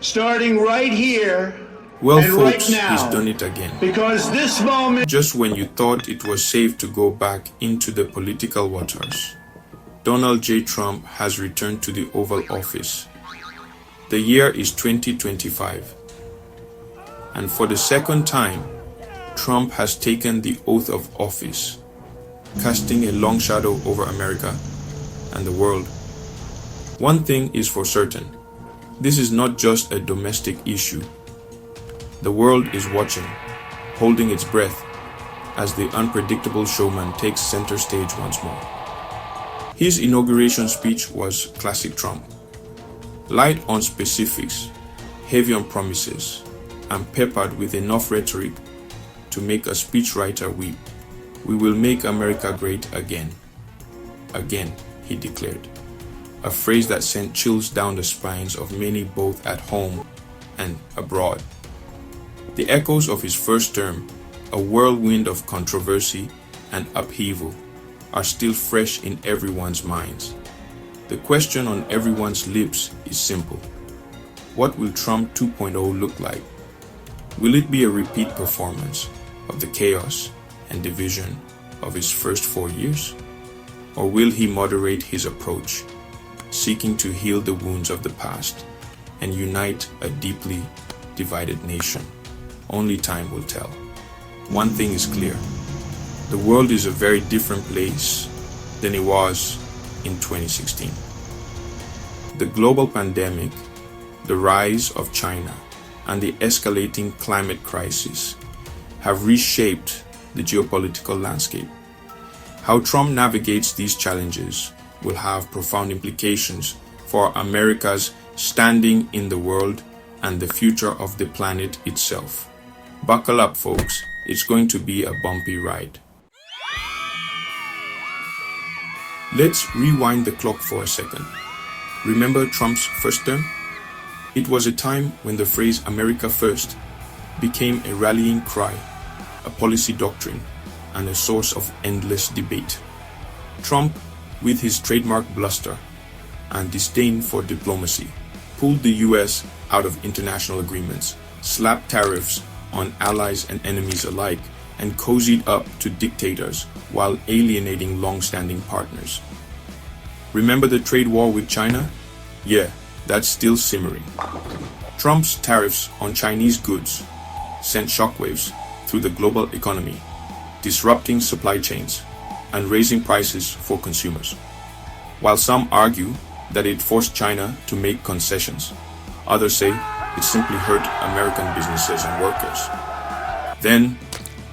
starting right here Well, and right folks, now. he's done it again. Because this moment... Just when you thought it was safe to go back into the political waters, Donald J. Trump has returned to the Oval Office. The year is 2025. And for the second time, Trump has taken the oath of office, casting a long shadow over America and the world. One thing is for certain, this is not just a domestic issue. The world is watching, holding its breath, as the unpredictable showman takes center stage once more. His inauguration speech was classic Trump. Light on specifics, heavy on promises, and peppered with enough rhetoric to make a speechwriter weep. We will make America great again. Again, he declared. A phrase that sent chills down the spines of many both at home and abroad. The echoes of his first term, a whirlwind of controversy and upheaval, are still fresh in everyone's minds. The question on everyone's lips is simple. What will Trump 2.0 look like? Will it be a repeat performance of the chaos and division of his first 4 years? Or will he moderate his approach, seeking to heal the wounds of the past and unite a deeply divided nation? Only time will tell. One thing is clear. The world is a very different place than it was in 2016. The global pandemic, the rise of China, and the escalating climate crisis have reshaped the geopolitical landscape. How Trump navigates these challenges will have profound implications for America's standing in the world and the future of the planet itself. Buckle up, folks. It's going to be a bumpy ride. Let's rewind the clock for a second. Remember Trump's first term? It was a time when the phrase America First became a rallying cry, a policy doctrine, and a source of endless debate. Trump, with his trademark bluster and disdain for diplomacy, pulled the US out of international agreements, slapped tariffs on allies and enemies alike, and cozied up to dictators while alienating long-standing partners. Remember the trade war with China? Yeah, that's still simmering. Trump's tariffs on Chinese goods sent shockwaves through the global economy, disrupting supply chains and raising prices for consumers. While some argue that it forced China to make concessions, others say it simply hurt American businesses and workers. Then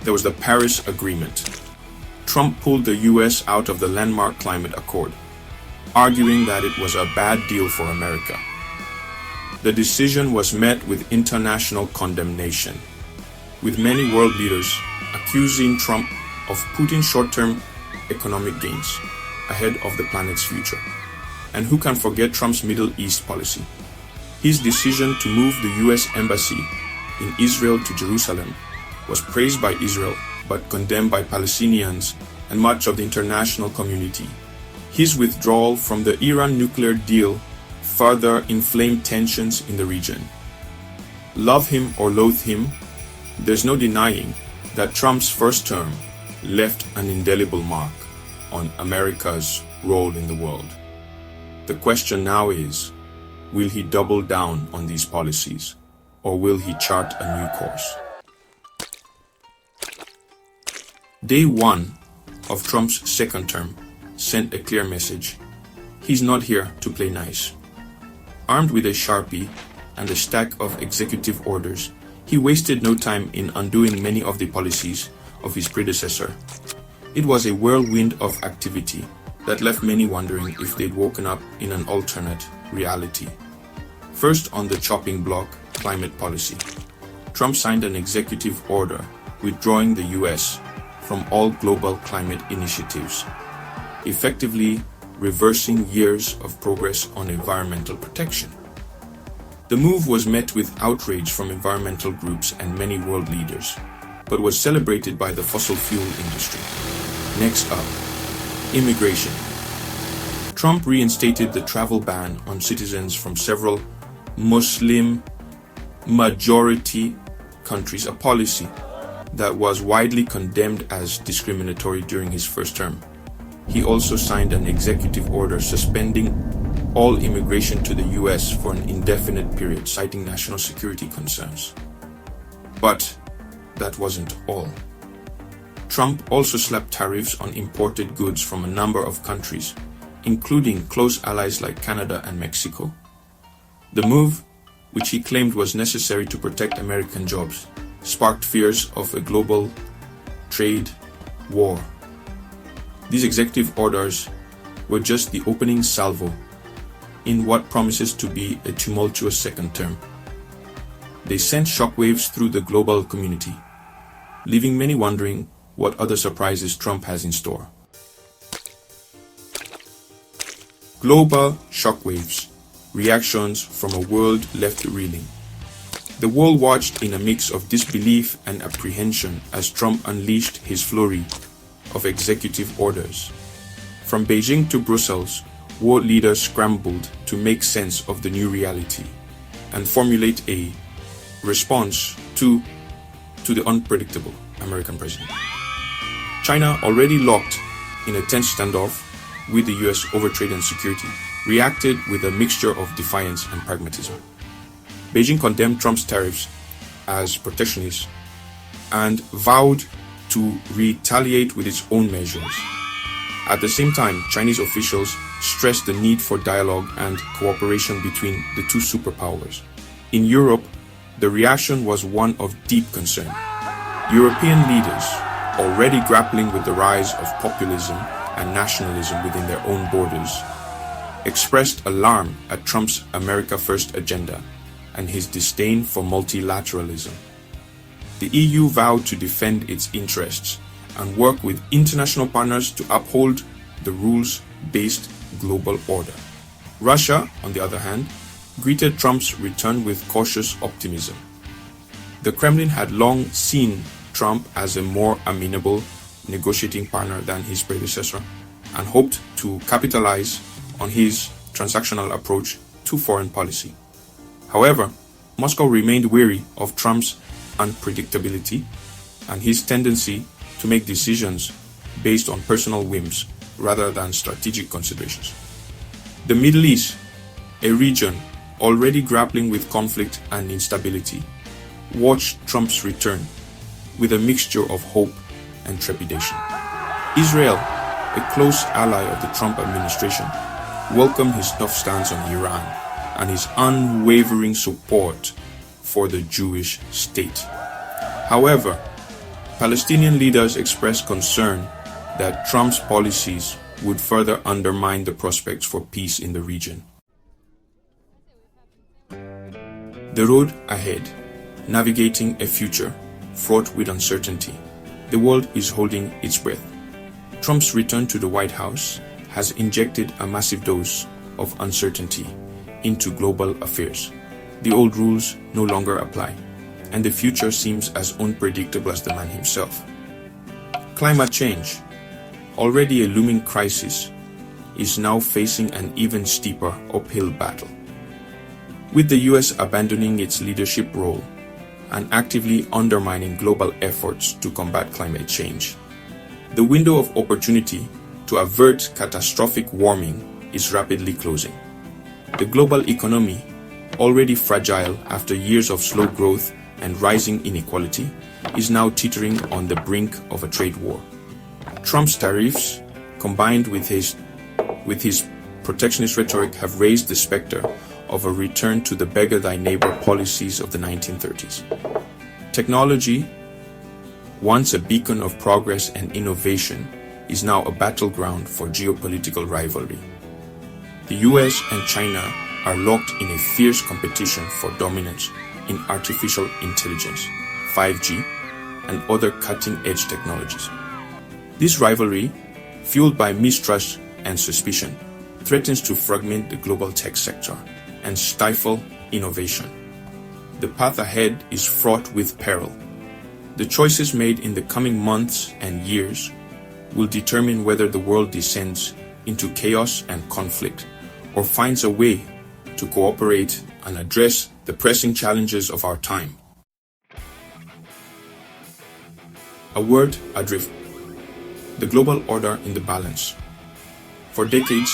there was the Paris Agreement. Trump pulled the US out of the landmark climate accord, arguing that it was a bad deal for America. The decision was met with international condemnation, with many world leaders accusing Trump of putting short-term economic gains ahead of the planet's future. And who can forget Trump's Middle East policy? His decision to move the US Embassy in Israel to Jerusalem was praised by Israel but condemned by Palestinians and much of the international community. His withdrawal from the Iran nuclear deal further inflamed tensions in the region. Love him or loathe him, there's no denying that Trump's first term left an indelible mark on America's role in the world. The question now is, will he double down on these policies, or will he chart a new course? Day one of Trump's second term sent a clear message. He's not here to play nice. Armed with a Sharpie and a stack of executive orders, he wasted no time in undoing many of the policies of his predecessor. It was a whirlwind of activity that left many wondering if they'd woken up in an alternate reality. First, on the chopping block, climate policy. Trump signed an executive order withdrawing the US from all global climate initiatives, effectively reversing years of progress on environmental protection. The move was met with outrage from environmental groups and many world leaders, but was celebrated by the fossil fuel industry. Next up, immigration. Trump reinstated the travel ban on citizens from several Muslim majority countries, a policy that was widely condemned as discriminatory during his first term. He also signed an executive order suspending all immigration to the US for an indefinite period, citing national security concerns. But that wasn't all. Trump also slapped tariffs on imported goods from a number of countries, including close allies like Canada and Mexico. The move, which he claimed was necessary to protect American jobs, sparked fears of a global trade war. These executive orders were just the opening salvo in what promises to be a tumultuous second term. They sent shockwaves through the global community, leaving many wondering what other surprises Trump has in store. Global shockwaves, reactions from a world left reeling. The world watched in a mix of disbelief and apprehension as Trump unleashed his flurry of executive orders. From Beijing to Brussels, world leaders scrambled to make sense of the new reality and formulate a response to the unpredictable American president. China, already locked in a tense standoff with the US over trade and security, reacted with a mixture of defiance and pragmatism. Beijing condemned Trump's tariffs as protectionist and vowed to retaliate with its own measures. At the same time, Chinese officials stressed the need for dialogue and cooperation between the two superpowers. In Europe, the reaction was one of deep concern. European leaders, already grappling with the rise of populism and nationalism within their own borders, expressed alarm at Trump's America First agenda and his disdain for multilateralism. The EU vowed to defend its interests and work with international partners to uphold the rules-based global order. Russia, on the other hand, greeted Trump's return with cautious optimism. The Kremlin had long seen Trump as a more amenable negotiating partner than his predecessor and hoped to capitalize on his transactional approach to foreign policy. However, Moscow remained wary of Trump's unpredictability and his tendency to make decisions based on personal whims rather than strategic considerations. The Middle East, a region already grappling with conflict and instability, watched Trump's return with a mixture of hope and trepidation. Israel, a close ally of the Trump administration, welcomed his tough stance on Iran and his unwavering support for the Jewish state. However, Palestinian leaders expressed concern that Trump's policies would further undermine the prospects for peace in the region. The road ahead, navigating a future fraught with uncertainty. The world is holding its breath. Trump's return to the White House has injected a massive dose of uncertainty into global affairs. The old rules no longer apply, and the future seems as unpredictable as the man himself. Climate change, already a looming crisis, is now facing an even steeper uphill battle. With the US abandoning its leadership role and actively undermining global efforts to combat climate change, the window of opportunity to avert catastrophic warming is rapidly closing. The global economy, already fragile after years of slow growth and rising inequality, is now teetering on the brink of a trade war. Trump's tariffs, combined with his protectionist rhetoric, have raised the specter of a return to the beggar thy neighbor policies of the 1930s. Technology, once a beacon of progress and innovation, is now a battleground for geopolitical rivalry. The US and China are locked in a fierce competition for dominance in artificial intelligence, 5G, and other cutting-edge technologies. This rivalry, fueled by mistrust and suspicion, threatens to fragment the global tech sector and stifle innovation. The path ahead is fraught with peril. The choices made in the coming months and years will determine whether the world descends into chaos and conflict or finds a way to cooperate and address the pressing challenges of our time. A word adrift. The global order in the balance. For decades,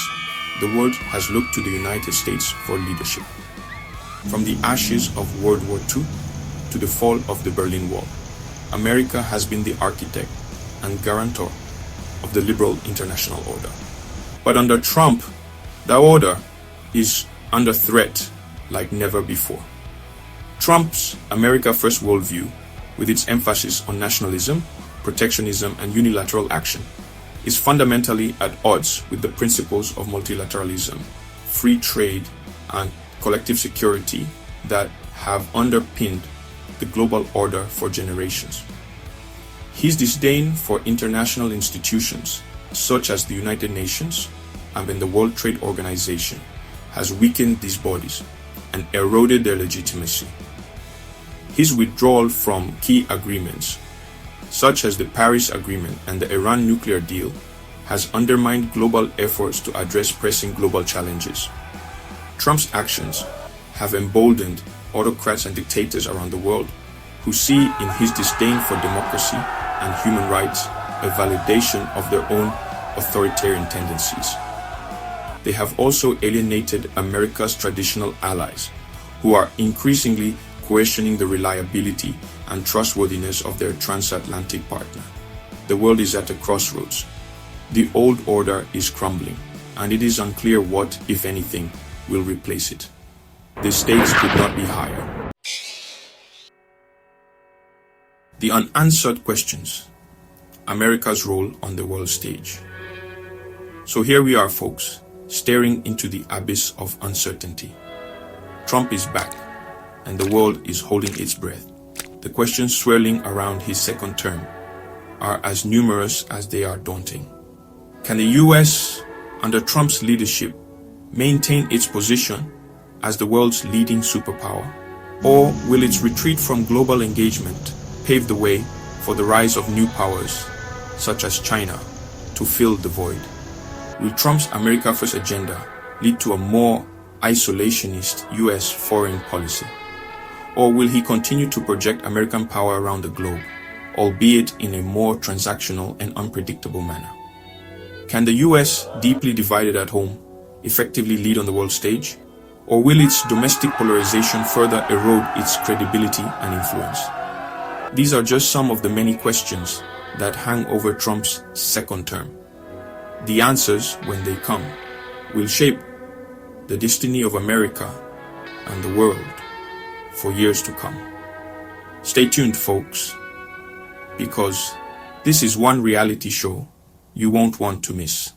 the world has looked to the United States for leadership. From the ashes of World War II to the fall of the Berlin Wall, America has been the architect and guarantor of the liberal international order. But under Trump, the order is under threat like never before. Trump's America First worldview, with its emphasis on nationalism, protectionism, and unilateral action, is fundamentally at odds with the principles of multilateralism, free trade, and collective security that have underpinned the global order for generations. His disdain for international institutions, such as the United Nations and the World Trade Organization, has weakened these bodies and eroded their legitimacy. His withdrawal from key agreements, such as the Paris Agreement and the Iran nuclear deal, has undermined global efforts to address pressing global challenges. Trump's actions have emboldened autocrats and dictators around the world who see in his disdain for democracy and human rights a validation of their own authoritarian tendencies. They have also alienated America's traditional allies, who are increasingly questioning the reliability and trustworthiness of their transatlantic partner. The world is at a crossroads. The old order is crumbling, and it is unclear what, if anything, will replace it. The stakes could not be higher. The unanswered questions. America's role on the world stage. So here we are, folks, staring into the abyss of uncertainty. Trump is back, and the world is holding its breath. The questions swirling around his second term are as numerous as they are daunting. Can the US, under Trump's leadership, maintain its position as the world's leading superpower? Or will its retreat from global engagement pave the way for the rise of new powers, such as China, to fill the void? Will Trump's America First agenda lead to a more isolationist US foreign policy? Or will he continue to project American power around the globe, albeit in a more transactional and unpredictable manner? Can the US, deeply divided at home, effectively lead on the world stage? Or will its domestic polarization further erode its credibility and influence? These are just some of the many questions that hang over Trump's second term. The answers, when they come, will shape the destiny of America and the world for years to come. Stay tuned, folks, because this is one reality show you won't want to miss.